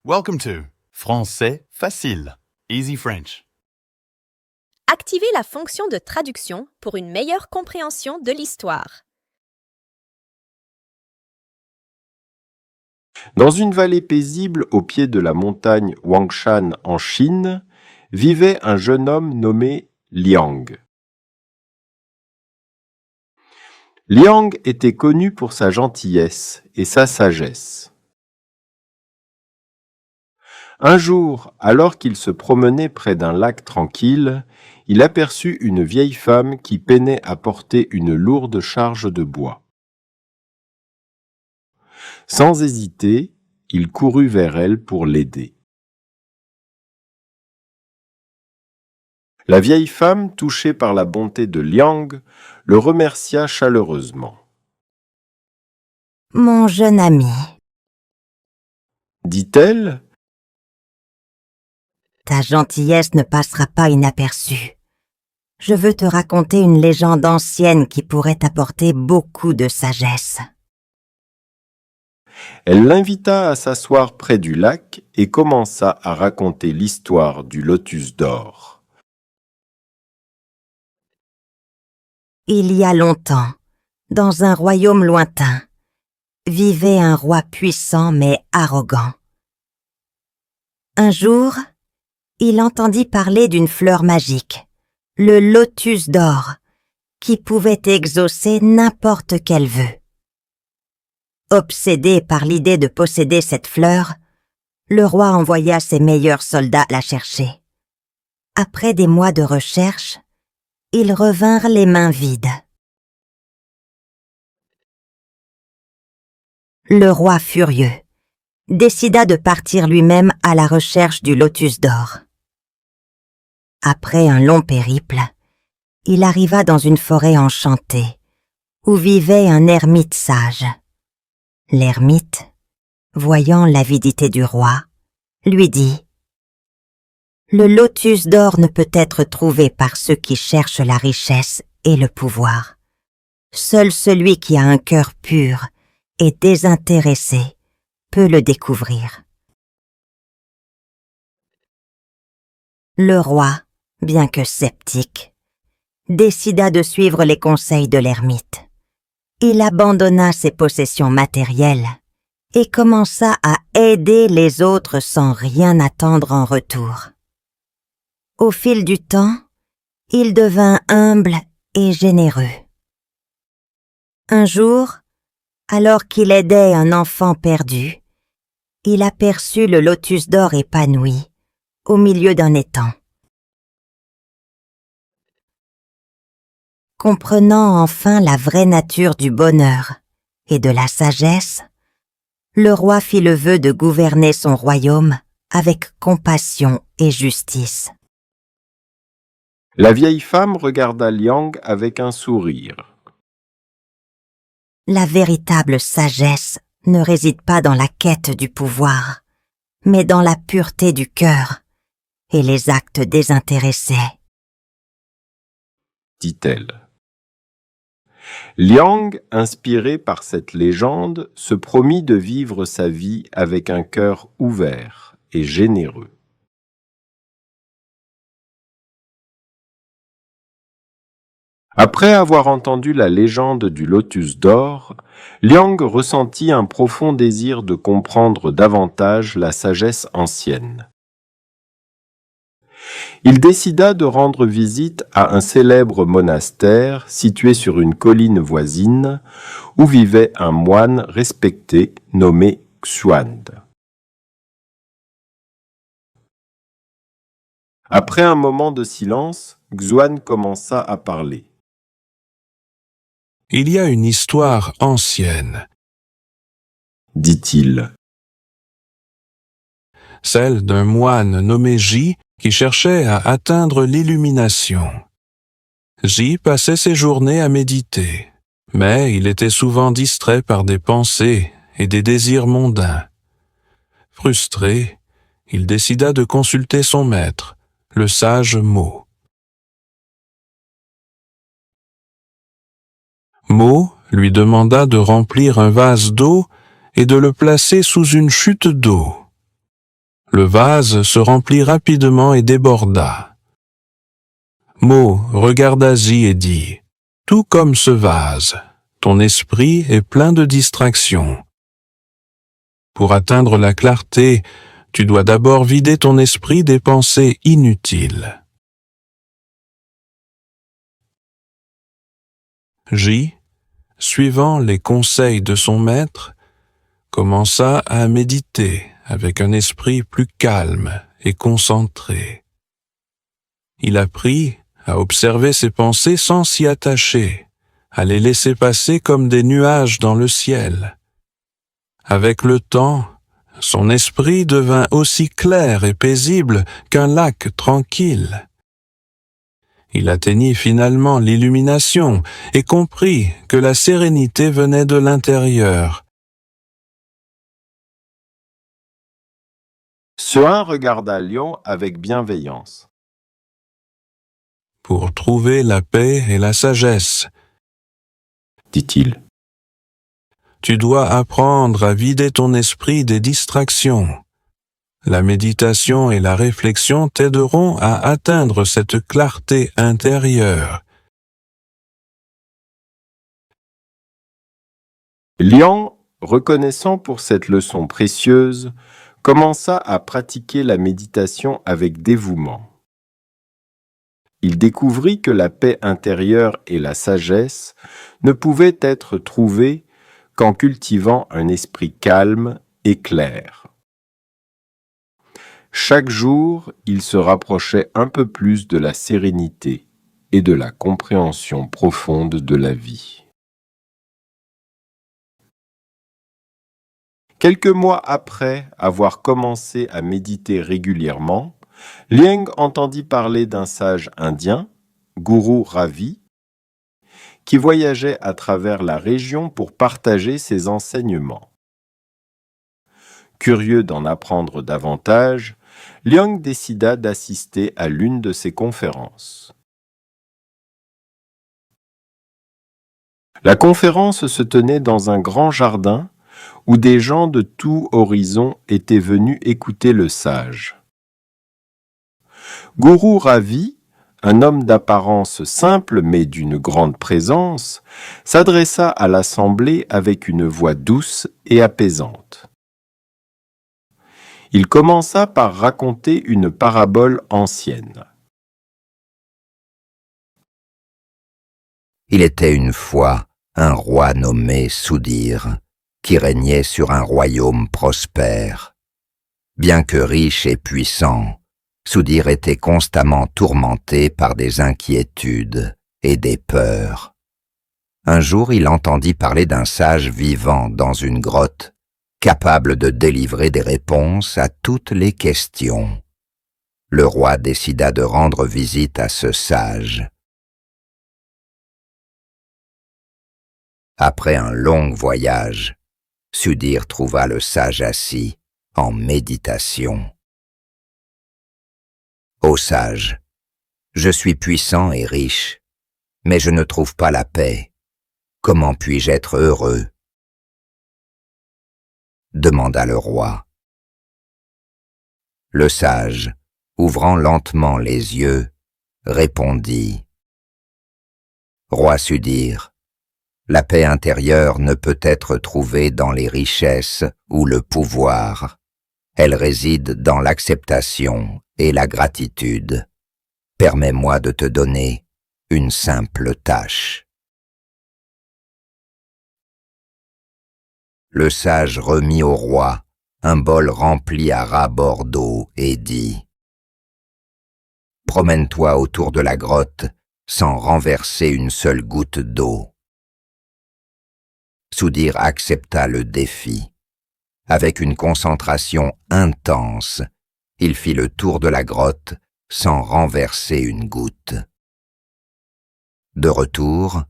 Welcome to Français facile, Easy French. Activez la fonction de traduction pour une meilleure compréhension de l'histoire. Dans une vallée paisible au pied de la montagne Huangshan en Chine, vivait un jeune homme nommé Liang. Liang était connu pour sa gentillesse et sa sagesse. Un jour, alors qu'il se promenait près d'un lac tranquille, il aperçut une vieille femme qui peinait à porter une lourde charge de bois. Sans hésiter, il courut vers elle pour l'aider. La vieille femme, touchée par la bonté de Liang, le remercia chaleureusement. « Mon jeune ami, Dit-elle, ta gentillesse ne passera pas inaperçue. Je veux te raconter une légende ancienne qui pourrait t'apporter beaucoup de sagesse. » elle l'invita à s'asseoir près du lac et commença à raconter l'histoire du lotus d'or. Il y a longtemps, dans un royaume lointain, vivait un roi puissant mais arrogant. Un jour, il entendit parler d'une fleur magique, le lotus d'or, qui pouvait exaucer n'importe quel vœu. Obsédé par l'idée de posséder cette fleur, le roi envoya ses meilleurs soldats la chercher. Après des mois de recherche, ils revinrent les mains vides. Le roi furieux décida de partir lui-même à la recherche du lotus d'or. Après un long périple, il arriva dans une forêt enchantée, où vivait un ermite sage. L'ermite, voyant l'avidité du roi, lui dit « Le lotus d'or ne peut être trouvé par ceux qui cherchent la richesse et le pouvoir. Seul celui qui a un cœur pur et désintéressé peut le découvrir. » Le roi, bien que sceptique, décida de suivre les conseils de l'ermite. Il abandonna ses possessions matérielles et commença à aider les autres sans rien attendre en retour. Au fil du temps, il devint humble et généreux. Un jour, alors qu'il aidait un enfant perdu, il aperçut le lotus d'or épanoui au milieu d'un étang. Comprenant enfin la vraie nature du bonheur et de la sagesse, le roi fit le vœu de gouverner son royaume avec compassion et justice. La vieille femme regarda Liang avec un sourire. La véritable sagesse ne réside pas dans la quête du pouvoir, mais dans la pureté du cœur et les actes désintéressés, dit-elle. Liang, inspiré par cette légende, se promit de vivre sa vie avec un cœur ouvert et généreux. Après avoir entendu la légende du lotus d'or, Liang ressentit un profond désir de comprendre davantage la sagesse ancienne. Il décida de rendre visite à un célèbre monastère situé sur une colline voisine où vivait un moine respecté nommé Xuan. Après un moment de silence, Xuan commença à parler. Il y a une histoire ancienne, dit-il. Celle d'un moine nommé Ji qui cherchait à atteindre l'illumination. Ji passait ses journées à méditer, mais il était souvent distrait par des pensées et des désirs mondains. Frustré, il décida de consulter son maître, le sage Mo. Mo lui demanda de remplir un vase d'eau et de le placer sous une chute d'eau. Le vase se remplit rapidement et déborda. Mo regarda J et dit, « Tout comme ce vase, ton esprit est plein de distractions. Pour atteindre la clarté, tu dois d'abord vider ton esprit des pensées inutiles. » J, suivant les conseils de son maître, commença à méditer avec un esprit plus calme et concentré. Il apprit à observer ses pensées sans s'y attacher, à les laisser passer comme des nuages dans le ciel. Avec le temps, son esprit devint aussi clair et paisible qu'un lac tranquille. Il atteignit finalement l'illumination et comprit que la sérénité venait de l'intérieur. Suin regarda Liang avec bienveillance. Pour trouver la paix et la sagesse, Dit-il. tu dois apprendre à vider ton esprit des distractions. La méditation et la réflexion t'aideront à atteindre cette clarté intérieure. Liang, reconnaissant pour cette leçon précieuse, commença à pratiquer la méditation avec dévouement. Il découvrit que la paix intérieure et la sagesse ne pouvaient être trouvées qu'en cultivant un esprit calme et clair. Chaque jour, il se rapprochait un peu plus de la sérénité et de la compréhension profonde de la vie. Quelques mois après avoir commencé à méditer régulièrement, Liang entendit parler d'un sage indien, Guru Ravi, qui voyageait à travers la région pour partager ses enseignements. Curieux d'en apprendre davantage, Liang décida d'assister à l'une de ses conférences. La conférence se tenait dans un grand jardin où des gens de tout horizon étaient venus écouter le sage. Guru Ravi, un homme d'apparence simple mais d'une grande présence, s'adressa à l'assemblée avec une voix douce et apaisante. Il commença par raconter une parabole ancienne. Il était une fois un roi nommé Sudhir, qui régnait sur un royaume prospère. Bien que riche et puissant, Sudhir était constamment tourmenté par des inquiétudes et des peurs. Un jour, il entendit parler d'un sage vivant dans une grotte, capable de délivrer des réponses à toutes les questions. Le roi décida de rendre visite à ce sage. Après un long voyage, Sudhir trouva le sage assis, en méditation. « Ô sage, je suis puissant et riche, mais je ne trouve pas la paix. Comment puis-je être heureux ?» demanda le roi. Le sage, ouvrant lentement les yeux, répondit « Roi Sudhir, la paix intérieure ne peut être trouvée dans les richesses ou le pouvoir. Elle réside dans l'acceptation et la gratitude. Permets-moi de te donner une simple tâche. » Le sage remit au roi un bol rempli à ras-bord d'eau et dit « Promène-toi autour de la grotte sans renverser une seule goutte d'eau. » Sudhir accepta le défi. Avec une concentration intense, il fit le tour de la grotte sans renverser une goutte. De retour,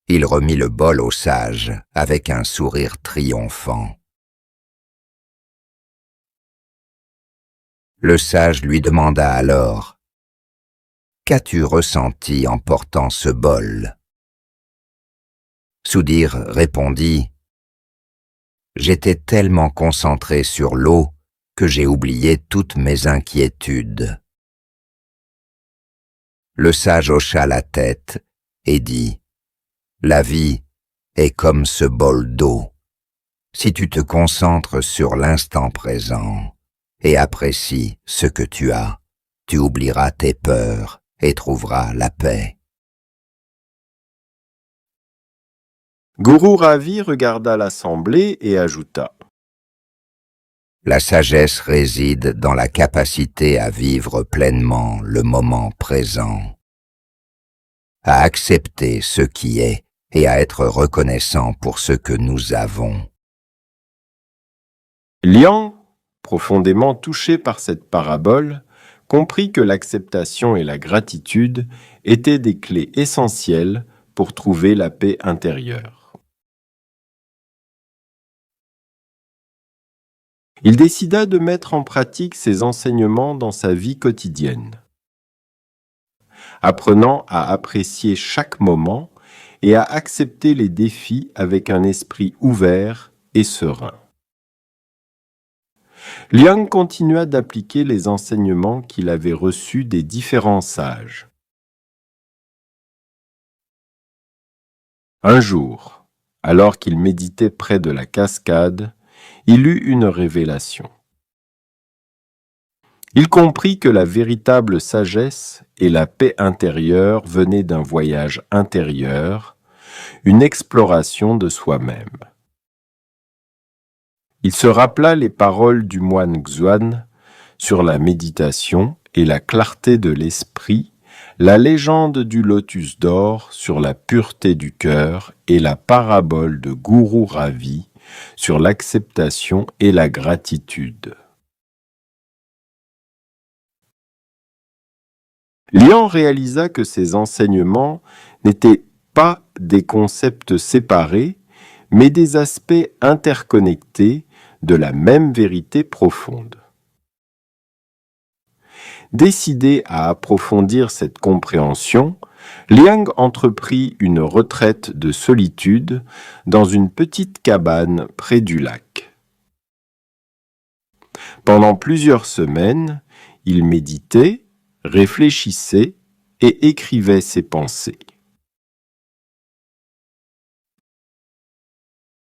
il remit le bol au sage avec un sourire triomphant. Le sage lui demanda alors « Qu'as-tu ressenti en portant ce bol ?» Sudhir répondit « J'étais tellement concentré sur l'eau que j'ai oublié toutes mes inquiétudes. » Le sage hocha la tête et dit, « La vie est comme ce bol d'eau. Si tu te concentres sur l'instant présent et apprécies ce que tu as, tu oublieras tes peurs et trouveras la paix. » Guru Ravi regarda l'assemblée et ajouta: La sagesse réside dans la capacité à vivre pleinement le moment présent, à accepter ce qui est et à être reconnaissant pour ce que nous avons. Liang, profondément touché par cette parabole, comprit que l'acceptation et la gratitude étaient des clés essentielles pour trouver la paix intérieure. Il décida de mettre en pratique ces enseignements dans sa vie quotidienne, apprenant à apprécier chaque moment et à accepter les défis avec un esprit ouvert et serein. Liang continua d'appliquer les enseignements qu'il avait reçus des différents sages. Un jour, alors qu'il méditait près de la cascade, il eut une révélation. Il comprit que la véritable sagesse et la paix intérieure venaient d'un voyage intérieur, une exploration de soi-même. Il se rappela les paroles du moine Xuan sur la méditation et la clarté de l'esprit, la légende du lotus d'or sur la pureté du cœur et la parabole de Guru Ravi sur l'acceptation et la gratitude. Liang réalisa que ces enseignements n'étaient pas des concepts séparés, mais des aspects interconnectés de la même vérité profonde. Décidé à approfondir cette compréhension, Liang entreprit une retraite de solitude dans une petite cabane près du lac. Pendant plusieurs semaines, il méditait, réfléchissait et écrivait ses pensées.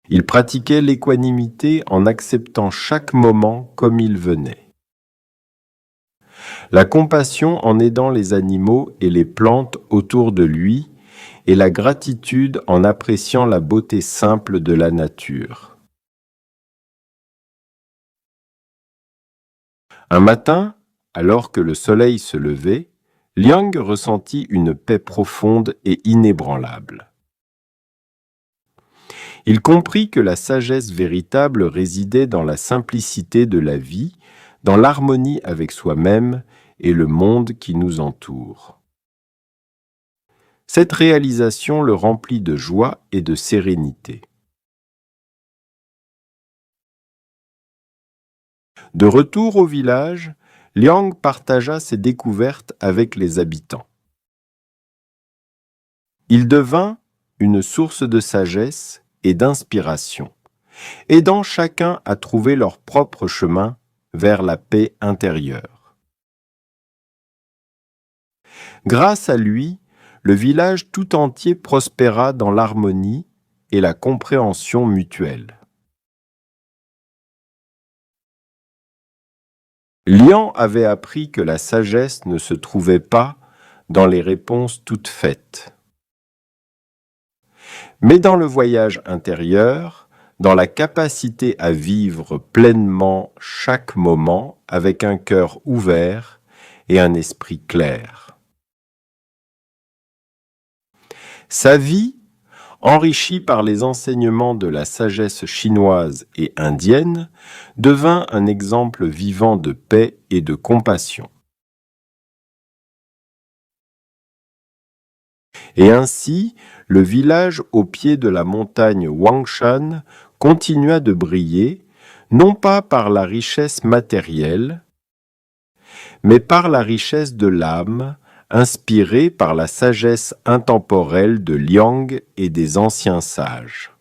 Il pratiquait l'équanimité en acceptant chaque moment comme il venait. La compassion en aidant les animaux et les plantes autour de lui, et la gratitude en appréciant la beauté simple de la nature. Un matin, alors que le soleil se levait, Liang ressentit une paix profonde et inébranlable. Il comprit que la sagesse véritable résidait dans la simplicité de la vie, dans l'harmonie avec soi-même et le monde qui nous entoure. Cette réalisation le remplit de joie et de sérénité. De retour au village, Liang partagea ses découvertes avec les habitants. Il devint une source de sagesse et d'inspiration, aidant chacun à trouver leur propre chemin vers la paix intérieure. Grâce à lui, le village tout entier prospéra dans l'harmonie et la compréhension mutuelle. Liang avait appris que la sagesse ne se trouvait pas dans les réponses toutes faites, mais dans le voyage intérieur, dans la capacité à vivre pleinement chaque moment avec un cœur ouvert et un esprit clair. Sa vie, enrichie par les enseignements de la sagesse chinoise et indienne, devint un exemple vivant de paix et de compassion. Et ainsi, le village au pied de la montagne Huangshan continua de briller, non pas par la richesse matérielle, mais par la richesse de l'âme, inspirée par la sagesse intemporelle de Liang et des anciens sages.